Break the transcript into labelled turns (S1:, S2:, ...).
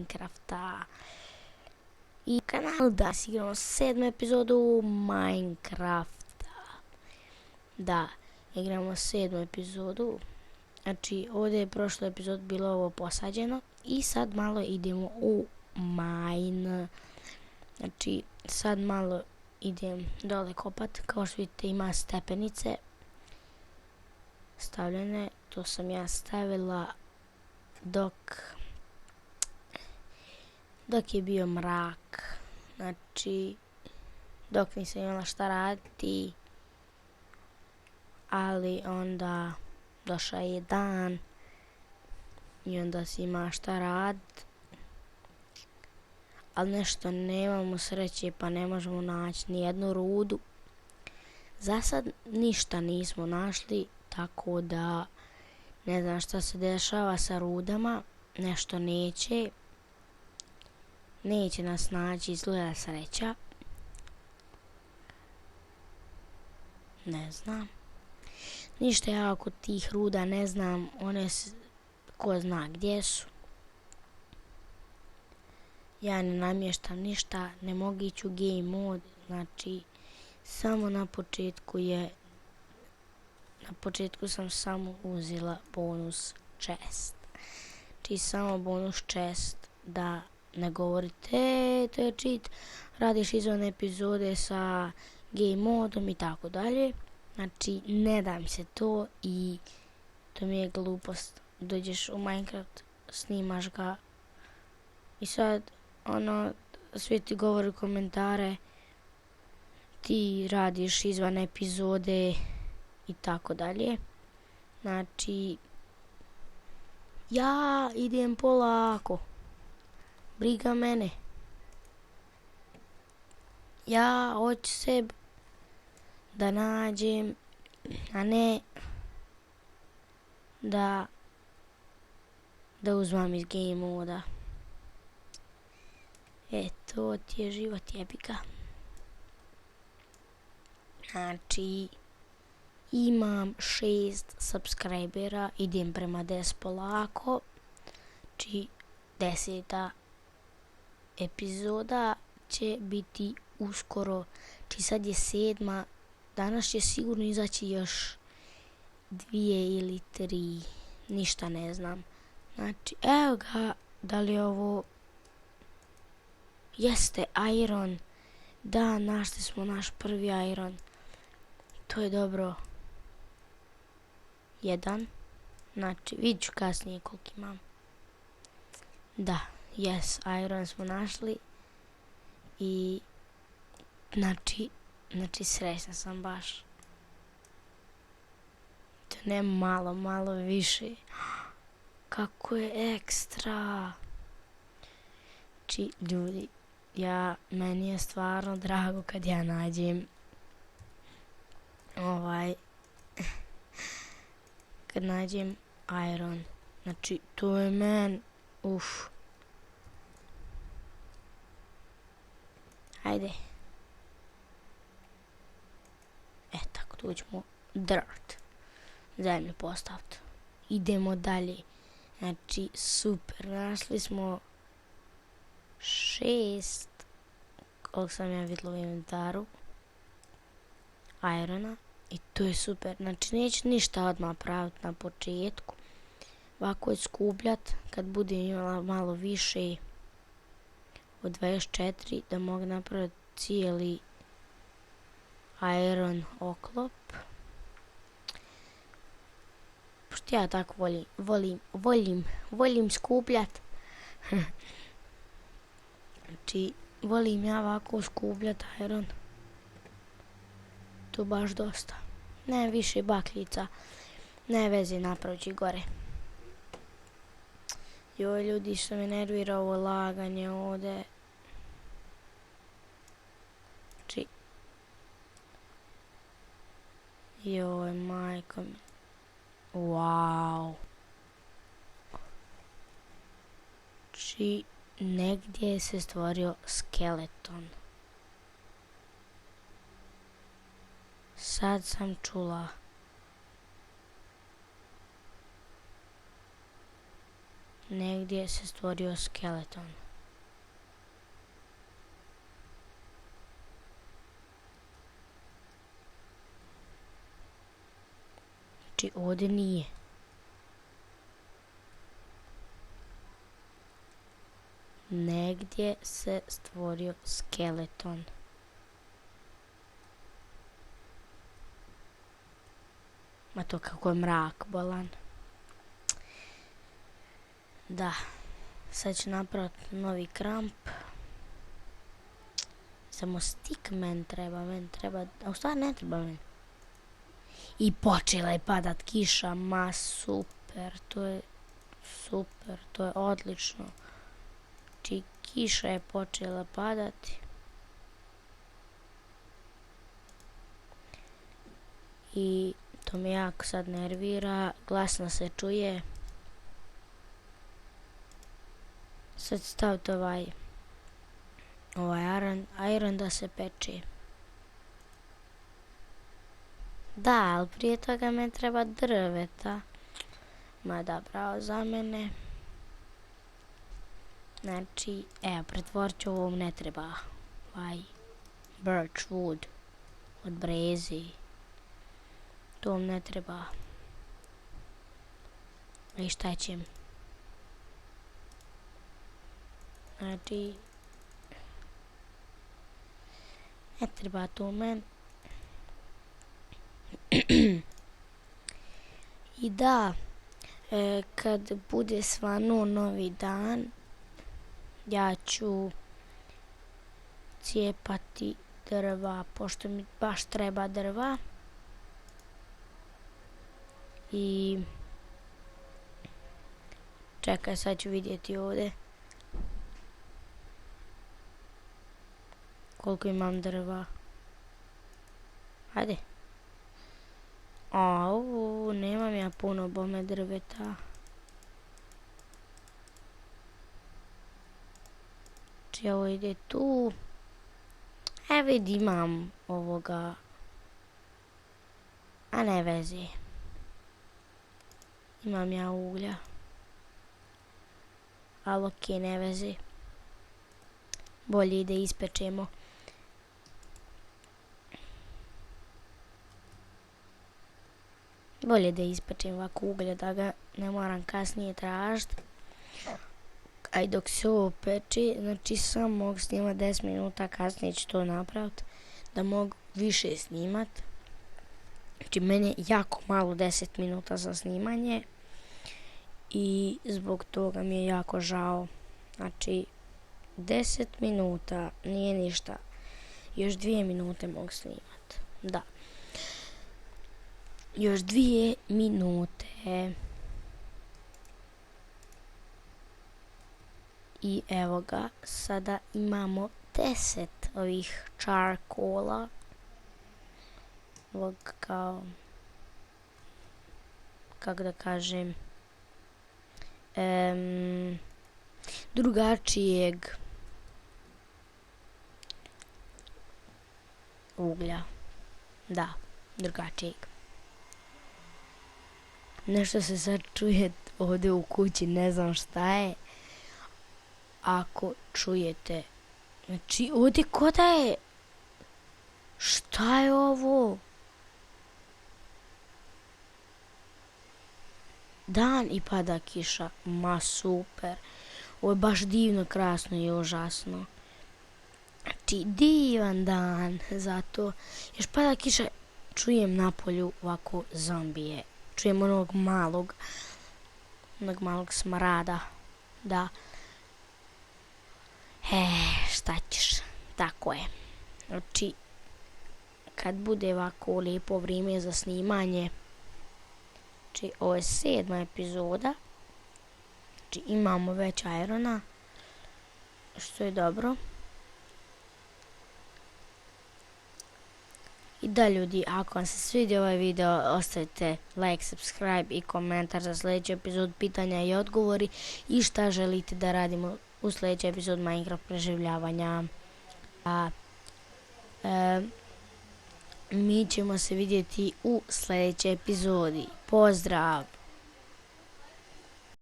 S1: Minecrafta. I kanal da igramo 7. epizodu Minecrafta. Da, igramo 7. epizodu. Znači, ovdje je prošlo epizod bilo ovo posađeno. I sad malo idemo u mine. Znači, sad malo idem dole kopat. Kao što vidite ima stepenice stavljene. To sam ja stavila dok je bio mrak. Znači, dok nisam imala šta raditi. Ali onda došao je dan i onda si ima šta raditi. Ali nešto nemamo sreće pa ne možemo naći ni jednu rudu. Za sad ništa nismo našli, tako da ne znam šta se dešava sa rudama. Nešto neće nas naći, izgleda sreća. Ne znam. Ništa ja oko tih ruda ne znam, ko zna gdje su. Ja ne namještam ništa, ne mogu ići u game mod, znači samo na početku sam samo uzela bonus chest. Znači samo bonus chest, da ne govorite, to je cheat, radiš izvan epizode sa game modom i tako dalje. Znači, ne da mi se to i to mi je glupost. Dođeš u Minecraft, snimaš ga i sad, svi ti govori komentare, ti radiš izvan epizode i tako dalje. Znači, ja idem polako. Briga mene. Ja hoću sebi da nađem, a ne da uzmam iz game moda. To ti je život, jebika. Znači, imam 6 subscribera, idem prema 10 polako. Znači, 10. epizoda će biti uskoro. Znači, sad je 7. Danas će sigurno izaći još 2 ili 3. Ništa ne znam. Znači, evo ga, da li je ovo... Jeste, iron. Da, našli smo naš prvi iron. To je dobro. 1. Znači, vidit ću kasnije koliko imam. Da, iron smo našli. I... Znači, srećna sam baš. To ne malo više. Kako je ekstra. Znači, ljudi, meni je stvarno drago kad ja nađem kad nađem iron. Znači, to je men, Hajde. Tako, dođemo dirt. Zemlju postaviti. Idemo dalje. Znači, super. Našli smo 6, koliko sam ja vidjela u inventaru, irona. I to je super. Znači, neću ništa odmah praviti na početku. Ovako je skupljat. Kad budem imala malo više od 24, da mogu napraviti cijeli iron oklop. Pošto ja tako volim skupljat. Znači, volim ja ovako skupljat iron. To baš dosta. Ne više bakljica. Ne veze, napravit gore. Joj, ljudi, što me nervira ovo laganje ovdje. Znači, joj, majko mi. Wow. Znači, negdje se stvorio skeleton. Sad sam čula. negdje se stvorio skeleton. Znači ovdje nije. Negdje se stvorio skeleton. Ma to kako je mrak bolan. Da. Sad ću napraviti novi kramp. Samo stick meni treba. A u stvari ne treba meni. I počela je padat kiša. Ma super. To je odlično. Znači kiša je počela padati. I to me jako sad nervira. Glasno se čuje. Sad stavite ovaj iron da se peče. Da, ali prije toga me treba drveta. Ma da, bravo za mene. Znači, evo, pretvorit ću ovom ne treba. Birch wood. Od breze. To vam ne treba. I šta ćem? Znači, ne treba to meni. I da, kad bude svanuo novi dan, ja ću cijepati drva, pošto mi baš treba drva. I čekaj, sad ću vidjeti ovdje koliko imam drva. Ajde. Nemam ja puno bome drveta. Znači ovo ide tu. Vidi imam ovoga. A ne vezi. Imam ja uglja. Ali okej, ne vezi. Bolje ide ispečemo. Bolje da ispečem ovako uglja da ga ne moram kasnije tražiti. A i dok se ovo peče, znači sam mogu snimati 10 minuta, kasnije ću to napraviti. Da mogu više snimat. Znači meni je jako malo 10 minuta za snimanje. I zbog toga mi je jako žao. Znači 10 minuta nije ništa. Još 2 minute mogu snimat. Da. Još 2 minute. I evo ga, sada imamo 10 ovih charcoala. Ovog kao, kako da kažem, drugačijeg uglja. Da, drugačijeg. Nešto se sad čuje ovdje u kući, ne znam šta je. Ako čujete, znači ovdje ko da je, šta je ovo? Dan i pada kiša, ma super, ovo je baš divno, krasno i užasno. Znači divan dan, zato još pada kiša, čujem napolju ovako zombije, čujem onog malog smrada, da. Šta ćeš, tako je. Znači, kad bude ovako lijepo vrijeme za snimanje, znači ovo je 7. epizoda, znači imamo već irona, što je dobro. I da ljudi, ako vam se svidio ovaj video, ostavite like, subscribe i komentar za sljedeći epizod, pitanja i odgovori i šta želite da radimo u sljedeći epizod Minecraft preživljavanja. Mi ćemo se vidjeti u sljedećoj epizodi. Pozdrav!